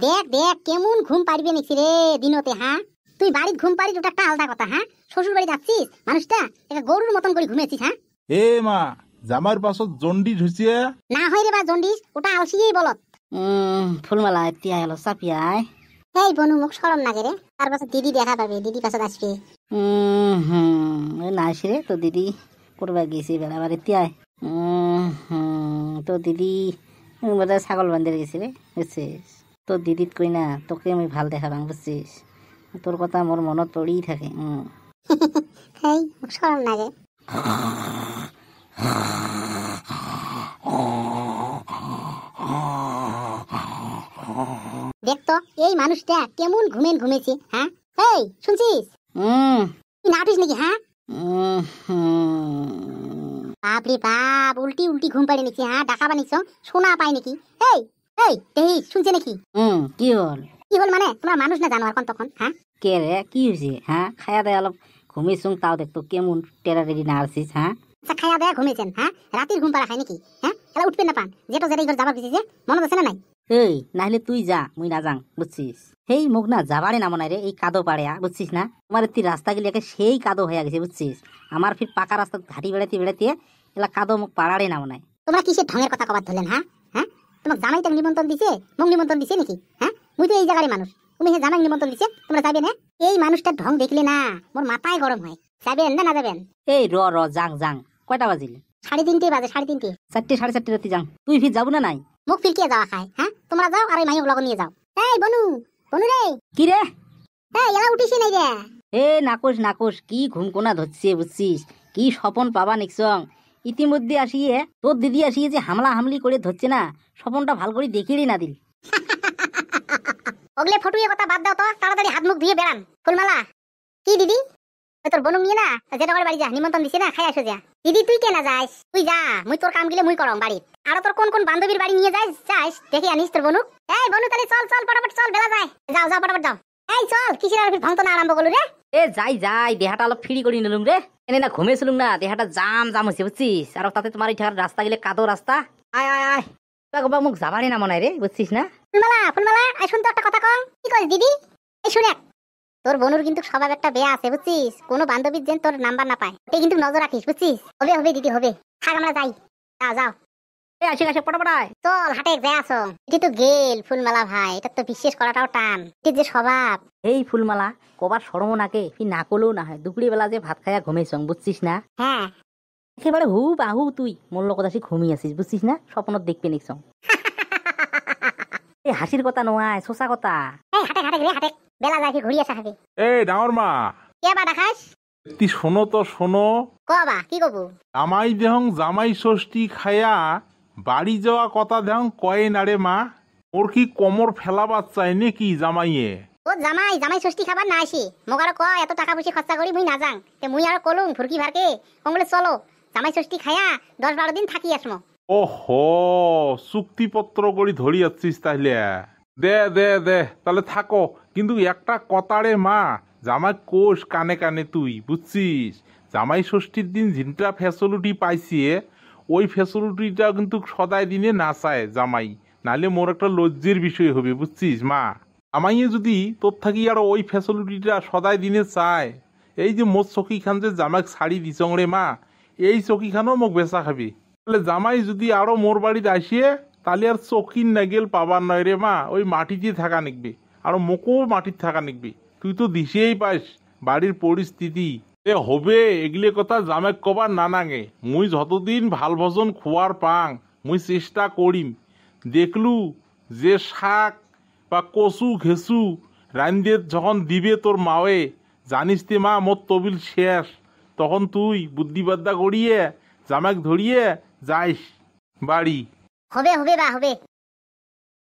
দেখ দেখ কেমন ঘুম পাড়বে নিছি রে দিনতে। হ্যাঁ তুই বাড়িতে ঘুম পাড়িস ওটা একটা আলাদা কথা। হ্যাঁ শ্বশুর বাড়ি যাচ্ছিস মানুষটা এটা গরুর মতন করে ঘুমিয়েছিস। হ্যাঁ এ মা জামার পাছত জন্ডিস হইছে না হয় রে বা জন্ডিস ওটা আলসিয়েই বলত। ফুলমালা এতিয়া এলো চাপিয়াই। এই বনু মুখ সরম লাগে রে, তার পাছত দিদি দেখা পাবে, দিদি পাছত আসবে। নাইস রে তো দিদি করবা গেছি বেড়াবার এতিয়াই। তো দিদি বোধ ছাগল বান্ধে গেছি রে বুঝছিস। তোর দিদিত কই না তোকে আমি ভাল দেখাবাং বুঝছিস। তোর কথা মোর মনত পড়েই থাকে। এই মুখ সরম লাগে। দেখতো এই মানুষটা কেমন ঘুমেছি। হ্যাঁ এই শুনছিস তুই না উঠিস নাকি? হ্যাঁ বাপরে বাপ উল্টি উল্টি ঘুম পাড়ে নিচ্ছি। হ্যাঁ ডাকা বানিয়েছ শোনা পাই নাকি? এই এই দেহি শুনছে নাকি? কি হল? কি হল মানে তোমরা মানুষ না জানো এখন তখন? হ্যাঁ কে রে কি হয়েছে? হ্যাঁ খায়া দেয় অলপ ঘুমিয়েছুং তাও দেখতো কেমন টেরা টেরি না আসছিস। হ্যাঁ আচ্ছা খাইয়া দেয়া ঘুমিয়েছেন? হ্যাঁ রাতের ঘুম পাড়া খাই নাকি? হ্যাঁ এলা উঠবেন না পান যেটা যেটা এবার যাবার কিছু মনে আছে না নাই? এই নাহলে তুই যা মুই না যাং বুঝছিস। সেই মুখ না যাবারে নাম নাই রে এই কাদো পাড়েয়া বুঝছিস না। তোমার তুই রাস্তা গেলে সেই কাদো হয়ে গেছে বুঝছিস। আমার ফির পাকা রাস্তা ঘাটি বেড়াতে বেড়াতে এলা কাদো মুখ পাড়ারে নাম নাই। তোমরা কিসের ঢঙের কথা কবার ধরলেন? হ্যাঁ হ্যাঁ তোমার জামাইটা নিমন্ত্রণ দিছে, মুখ নিমন্ত্রণ দিছে নাকি? হ্যাঁ মুই তো এই জায়গারই মানুষ, তুমি হে জামাই নিমন্ত্রণ দিছে তোমরা যাবেন? হ্যাঁ এই মানুষটার ঢং দেখলে না মোর মাথায় গরম হয়। যাবেন না না যাবেন? এই র র যাং যাং। কয়টা বাজিল? 3:30 বাজে। 3:30 4টে 4:30 রাতে যাং। তুই ফির যাবো না নাই? মুখ ফিরকিয়ে যাওয়া খায়। হ্যাঁ তোমরা যাও আর ওই মাইয়ক লগন নিয়ে যাও। এই বনু বনু রে। কি রে? এই এলা উঠিস নাই রে? এ নাকোশ নাকোশ কি ঘুমকোনা ধরছে বুঝছিস। কি স্বপন পাবা নিকসং। ইতিমধ্যে আসিয়ে তোর দিদি আসিয়ে যে হামলা হামলি করে ধরছে না, স্বপনটা ভাল করে দেখিয়ে না দিল। ওগলে ফটুয়ে কথা বাদ দাও তো, তাড়াতাড়ি হাত মুখ ধুয়ে বেরান। ফুলমালা কি দিদি তোর বনু নিয়ে না যেটা করে বাড়ি যা, নিমন্ত্রণ দিছে না খাই আসো যা। দিদি তুই কেনা যাস? তুই যা মুই তোর কাম গিলে মুই করম বাড়ি। আর তোর কোন কোন বান্ধবীর বাড়ি নিয়ে যাস যাস দেখে আনিস তোর বনু। এই বনু তাহলে চল চল ফটাফট চল, বেলা যায়। যাও যাও ফটাফট যাও। এই চল কিসের আর ভঙ্গ না আরম্ভ করলু রে? এ যাই যাই দেহাটা অলপ ফ্রি করে নিলুম রে। এনে না ঘুমেছিলুম না দেহাটা জাম জাম হয়েছে বুঝছিস। আর তাতে তোমার এই রাস্তা গেলে কাদো রাস্তা। আয় আয় আয় মুখ যাবারে না মনে রে বুঝছিস না। ফুলমালা ফুলমালা আই শুন তো একটা কথা কম। কি কইস দিদি? এই শুনে তোর বনুর কিন্তু স্বভাব একটা বেয়া আছে বুঝছিস। কোনো বান্ধবীর যেন তোর নাম্বার না পায় তুই কিন্তু নজর রাখিস বুঝছিস। হবে হবে দিদি হবে। থাক আমরা যাই। যাও যাও। এ আসে আসে পটাপটায় চল হাটে যাই আসো। এটি তো গেল ফুলমালা ভাই, এটা তো বিশ্বাস করাটাও টান। এটির যে স্বভাব। এই ফুলমালা কবার সরম নাকে ফি না করলেও না হয়। দুপুরি বেলা যে ভাত খাইয়া ঘুমেছং বুঝছিস না। হ্যাঁ একেবারে হু বাহু তুই মোর লগত আসি ঘুমিয়ে আসিস বুঝছিস না। স্বপ্নত দেখবে নিকছং। এই হাসির কথা নয় সোসা কথা। এই হাটে হাটে রে হাটে বেলা যায় কি ঘুরি আসা হবে। এই ডাঙর মা কে বা দেখাস? তুই শোনো তো শোনো। কবা কি কবু? জামাই দেহং জামাই ষষ্ঠী খায়া বাড়ি যাওয়া কথা দেহং কয়ে না রে মা। ওর কি কোমর ফেলাবার চাই নাকি জামাইয়ে? ও জামাই জামাই ষষ্ঠী খাবার না আসি মোক আর ক এত টাকা পয়সা খরচা করি মুই না যাং। তে মুই আর কলুম ফুরকি ভারকে কংলে চলো জামাই ষষ্ঠী খায়া 10-12 দিন থাকি আসমো। ওহো চুক্তিপত্র করি ধরি যাচ্ছিস তাহলে। দে দে দে তাহলে থাকো, কিন্তু একটা কথারে মা জামাই কোষ কানে কানে তুই বুঝছিস। জামাই ষষ্ঠীর দিন যেটা ফ্যাসিলিটি পাইছি ওই ফ্যাসিলিটিটা কিন্তু সদাই দিনে না চায় জামাই, নাহলে মোর একটা লজ্জের বিষয় হবে বুঝছিস মা। জামাইয়ে যদি তোর থাকি আর ওই ফ্যাসিলিটিটা সদাই দিনে চায়, এই যে মোর চকিখান যে জামাইক শাড়ি দিছং রে মা, এই চকিখানও মোক বেচা খাবি। তাহলে জামাই যদি আরো মোর বাড়িতে আসিয়ে তাহলে আর চকির না গেল পাবার নয় রে মা, ওই মাটিতে থাকা নিকবি আর মোকও মাটির থাকা নিকবি। তুই তো দিশেই পাইস বাড়ির পরিস্থিতি। এ হবে এগুলি কথা জামাইক কবার না নাগে। মুই যতদিন ভাল ভজন খোয়ার পাং মুই চেষ্টা করিম। দেখলু যে শাক বা কচু ঘেঁচু রান্ধে যখন দিবে তোর মাওয়ে, জানিস তে মা মোর তবিল শেষ। তখন তুই বুদ্ধিবাদ্যা করিয়ে জামাইক ধরিয়ে যাইস বাড়ি। হবে হবে বা হবে।